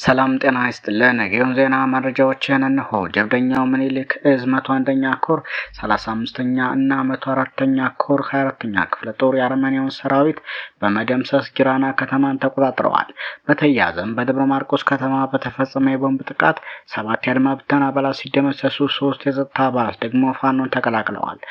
ሰላም ጤና ይስጥልን። የጊዮን ዜና መረጃዎችን እነሆ። ጀብደኛው ምኒልክ እዝ 101ኛ ኮር 35ኛ እና 104ኛ ኮር 24ኛ ክፍለ ጦር የአርመኒያውን ሰራዊት በመደምሰስ ጊራና ከተማን ተቆጣጥረዋል። በተያያዘም በደብረ ማርቆስ ከተማ በተፈጸመ የቦምብ ጥቃት 7 የአድማ ብተና አባላት ሲደመሰሱ 3 የጸጥታ አባላት ደግሞ ፋኖን ተቀላቅለዋል።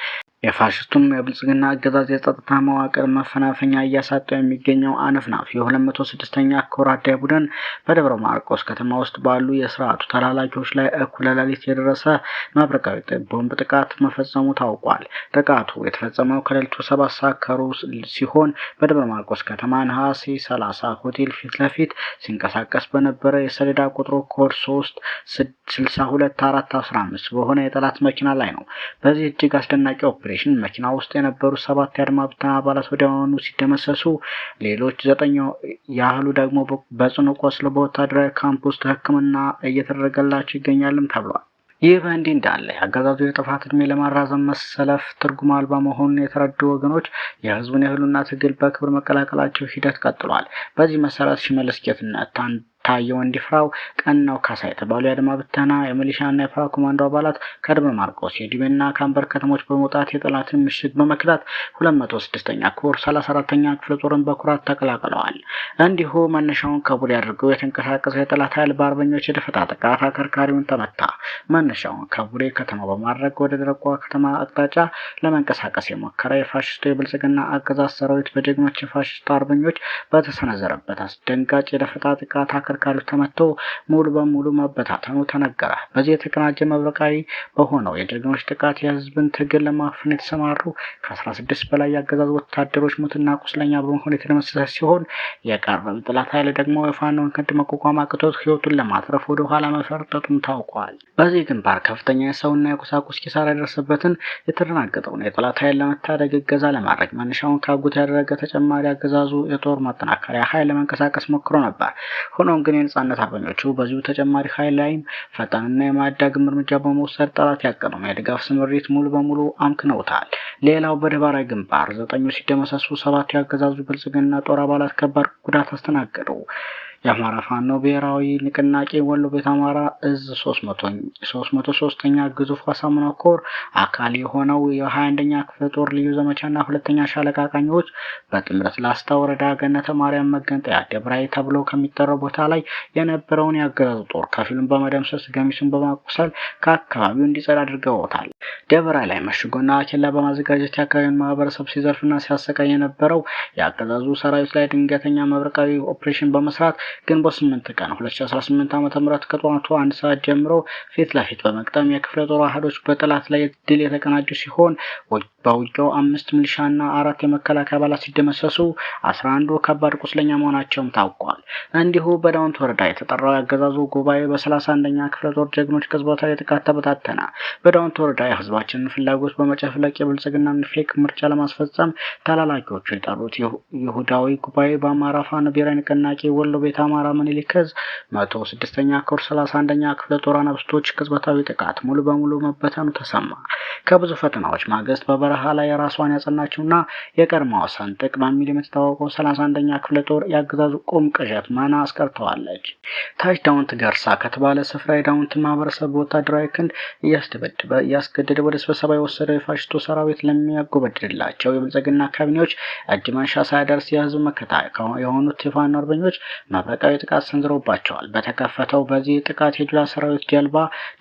የፋሽስቱም የብልጽግና አገዛዝ የጸጥታ መዋቅር መፈናፈኛ እያሳጠው የሚገኘው አነፍናፍ የ206ኛ ኮር አዳይ ቡድን በደብረ ማርቆስ ከተማ ውስጥ ባሉ የስርዓቱ ተላላኪዎች ላይ እኩለ ሌሊት የደረሰ መብረቃዊ ቦምብ ጥቃት መፈጸሙ ታውቋል። ጥቃቱ የተፈጸመው ከሌሊቱ 7 ሰዓት ከሩብ ሲሆን በደብረ ማርቆስ ከተማ ነሐሴ 30 ሆቴል ፊት ለፊት ሲንቀሳቀስ በነበረ የሰሌዳ ቁጥሩ ኮድ 362415 በሆነ የጠላት መኪና ላይ ነው። በዚህ እጅግ አስደናቂ ኦፕሬሽን መኪና ውስጥ የነበሩ 7 የአድማ ብተና አባላት ወዲያውኑ ሲደመሰሱ ሌሎች 9 ያህሉ ደግሞ በጽኑ ቆስለው በወታደራዊ ካምፕ ውስጥ ሕክምና እየተደረገላቸው ይገኛልም ተብሏል። ይህ በእንዲህ እንዳለ የአገዛዙ የጥፋት ዕድሜ ለማራዘም መሰለፍ ትርጉም አልባ መሆኑን የተረዱ ወገኖች የህዝቡን የህልውና ትግል በክብር መቀላቀላቸው ሂደት ቀጥሏል። በዚህ መሰረት ሽመልስ ጌትነት ታየው እንዲፍራው ቀናው ካሳ የተባሉ የአድማ ብተና የሚሊሻና የፓራ ኮማንዶ አባላት ከደብረ ማርቆስ የዲቤና ካምበር ከተሞች በመውጣት የጠላትን ምሽግ በመክዳት 206ኛ ኮር 34ኛ ክፍለ ጦርን በኩራት ተቀላቅለዋል። እንዲሁ መነሻውን ከቡሬ አድርገው የተንቀሳቀሰው የጠላት ኃይል በአርበኞች የደፈጣ ጥቃት አከርካሪውን ተመታ። መነሻውን ከቡሬ ከተማ በማድረግ ወደ ደረቋ ከተማ አቅጣጫ ለመንቀሳቀስ የሞከረ የፋሽስቱ የብልጽግና አገዛዝ ሰራዊት በጀግኖች የፋሽስቱ አርበኞች በተሰነዘረበት አስደንጋጭ የደፈጣ ጥቃት አከርካሪው ተመቶ ሙሉ በሙሉ መበታተኑ ተነገረ። በዚህ የተቀናጀ መብረቃዊ በሆነው የጀግኖች ጥቃት የህዝብን ትግል ለማፈን የተሰማሩ ከ16 በላይ ያገዛዙ ወታደሮች ሙትና ቁስለኛ በመሆን የተደመሰሰ ሲሆን የቀረው ጠላት ኃይል ደግሞ የፋኖን ክንድ መቋቋም አቅቶት ህይወቱን ለማትረፍ ወደ ኋላ መፈርጠጡም ታውቋል። በዚህ ግንባር ከፍተኛ የሰውና የቁሳቁስ ኪሳራ የደረሰበትን የተደናገጠውን የጠላት ኃይል ለመታደግ እገዛ ለማድረግ መነሻውን ካጉት ያደረገ ተጨማሪ አገዛዙ የጦር ማጠናከሪያ ኃይል ለመንቀሳቀስ ሞክሮ ነበር። ሆኖም ግን የነጻነት አርበኞቹ በዚሁ ተጨማሪ ኃይል ላይም ፈጣንና የማዳግም እርምጃ በመውሰድ ጠላት ያቀነው የድጋፍ ስምሪት ሙሉ በሙሉ አምክነውታል። ሌላው በደባራይ ግንባር 9 ሲደመሰሱ 7 ያገዛዙ ብልጽግና ጦር አባላት ከባድ ጉዳት አስተናገዱ። የአማራ ፋኖ ብሔራዊ ንቅናቄ ወሎ ቤት አማራ እዝ 303ኛ ግዙፍ አሳምነው ኮር አካል የሆነው የ21ኛ ክፍለ ጦር ልዩ ዘመቻና 2ኛ ሻለቃ ቃኞች በጥምረት ላስታ ወረዳ ገነተ ማርያም መገንጠያ ደብራይ ተብሎ ከሚጠራው ቦታ ላይ የነበረውን ያገዛዙ ጦር ከፊሉን በመደምሰስ ገሚሱን በማቆሰል ከአካባቢው እንዲጸዳ አድርገውታል። ደብራይ ላይ መሽጎና ኬላ በማዘጋጀት የአካባቢውን ማህበረሰብ ሲዘርፍና ሲያሰቃይ የነበረው ያገዛዙ ሰራዊት ላይ ድንገተኛ መብረቃዊ ኦፕሬሽን በመስራት ግንቦት 8 ቀን 2018 ዓ.ም ከጠዋቱ 1 ሰዓት ጀምሮ ፊት ለፊት በመቅጠም የክፍለ ጦር አህዶች በጠላት ላይ ድል የተቀናጁ ሲሆን በውጊያው 5 ሚሊሻና 4 የመከላከያ አባላት ሲደመሰሱ 11 ከባድ ቁስለኛ መሆናቸውም ታውቋል። እንዲሁ በዳውንት ወረዳ የተጠራው ያገዛዙ ጉባኤ በ31ኛ ክፍለ ጦር ጀግኖች ቅጽበታዊ ጥቃት ተበታተነ። በዳውንት ወረዳ የህዝባችንን ፍላጎት በመጨፍለቅ የብልጽግናን ፌክ ምርጫ ለማስፈጸም ተላላኪዎቹ የጠሩት ይሁዳዊ ጉባኤ በአማራ ፋኖ ብሔራዊ ንቅናቄ ወሎ ቤት አማራ ምኒልክ እዝ 106ኛ ኮር 31ኛ ክፍለ ጦር አናብስቶች ቅጽበታዊ ጥቃት ሙሉ በሙሉ መበተኑ ተሰማ። ከብዙ ፈተናዎች ማግስት በበረሃ ላይ ራሷን ያጸናችውና የቀድሞው ሰንጥቅ በሚል የምትታወቀው 31ኛ ክፍለ ጦር ያገዛዙ ቁም ቅዠት ማና አስቀርተዋለች። ታች ዳውንት ገርሳ ከተባለ ስፍራ የዳውንት ማህበረሰብ ወታደራዊ ክንድ እያስገደደ ወደ ስብሰባ የወሰደው የፋሽስቱ ሰራዊት ለሚያጎበድድላቸው የብልጽግና ካቢኔዎች እጅ መንሻ ሳይደርስ የህዝብ መከታ የሆኑት የፋኖ አርበኞች መብረቃዊ ጥቃት ሰንዝረውባቸዋል። በተከፈተው በዚህ ጥቃት የጁላ ሰራዊት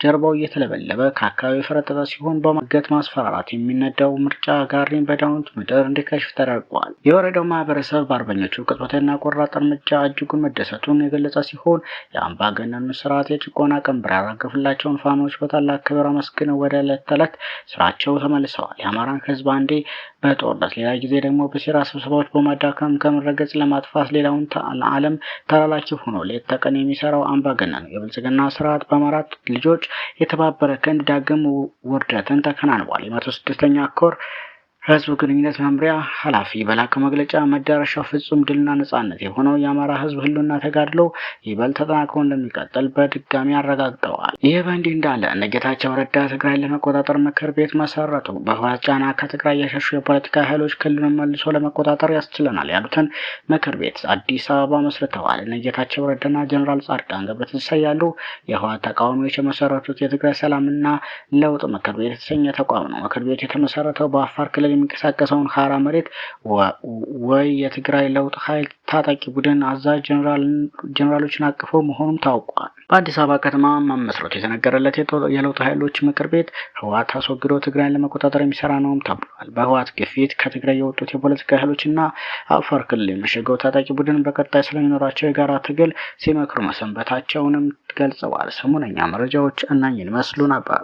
ጀርባው እየተለበለበ ከአካባቢው የፈረጠጠ ሲሆን በማገት ማስፈራራት የሚነዳው ምርጫ ጋሪን በዳውንት ምድር እንዲከሽፍ ተደርጓል። የወረዳው ማህበረሰብ በአርበኞቹ ቅጽበትና ቆራጥ እርምጃ እጅጉን መደሰቱን የገለጸ ሲሆን የአምባገነኑ ስርዓት የጭቆና ቀንበር ያራገፈላቸውን ፋኖች በታላቅ ክብር አመስግነው ወደ ዕለት ተዕለት ስራቸው ተመልሰዋል። የአማራን ህዝብ አንዴ በጦርነት ሌላ ጊዜ ደግሞ በሴራ ስብሰባዎች በማዳከም ከምድረገጽ ለማጥፋት ሌላውን ዓለም ተላላኪ ሆኖ ሌት ተቀን የሚሰራው አምባገነኑ የብልጽግና ስርዓት በአማራ ልጆች የተባበረ ክንድ ዳግም ውርደትን ተከናንቧል። የ106ኛ ኮር ህዝብ ግንኙነት መምሪያ ኃላፊ በላከው መግለጫ መዳረሻው ፍጹም ድልና ነጻነት የሆነው የአማራ ህዝብ ህልውና ተጋድሎ ይበልጥ ተጠናክሮ እንደሚቀጥል በድጋሚ አረጋግጠዋል። ይህ በእንዲህ እንዳለ እነ ጌታቸው ረዳ ትግራይ ለመቆጣጠር ምክር ቤት መሰረቱ። በህወሓት ጫና ከትግራይ የሸሹ የፖለቲካ ኃይሎች ክልሉን መልሶ ለመቆጣጠር ያስችለናል ያሉትን ምክር ቤት አዲስ አበባ መስርተዋል። እነ ጌታቸው ረዳና ጀነራል ጻድቃን ገብረትንሳኤ ያሉ የህወሓት ተቃዋሚዎች የመሰረቱት የትግራይ ሰላምና ለውጥ ምክር ቤት የተሰኘ ተቋም ነው። ምክር ቤቱ የተመሰረተው በአፋር ክልል የሚንቀሳቀሰውን ሀራ መሬት ወይ የትግራይ ለውጥ ኃይል ታጣቂ ቡድን አዛዥ ጀነራሎችን አቅፎ መሆኑም ታውቋል። በአዲስ አበባ ከተማ መመስረቱ የተነገረለት የለውጥ ኃይሎች ምክር ቤት ህወሓት አስወግዶ ትግራይን ለመቆጣጠር የሚሰራ ነውም ተብሏል። በህወሓት ግፊት ከትግራይ የወጡት የፖለቲካ ኃይሎችና አፋር ክልል የመሸገው ታጣቂ ቡድን በቀጣይ ስለሚኖራቸው የጋራ ትግል ሲመክሩ መሰንበታቸውንም ገልጸዋል። ሰሞነኛ መረጃዎች እነኝን መስሉ ነበር።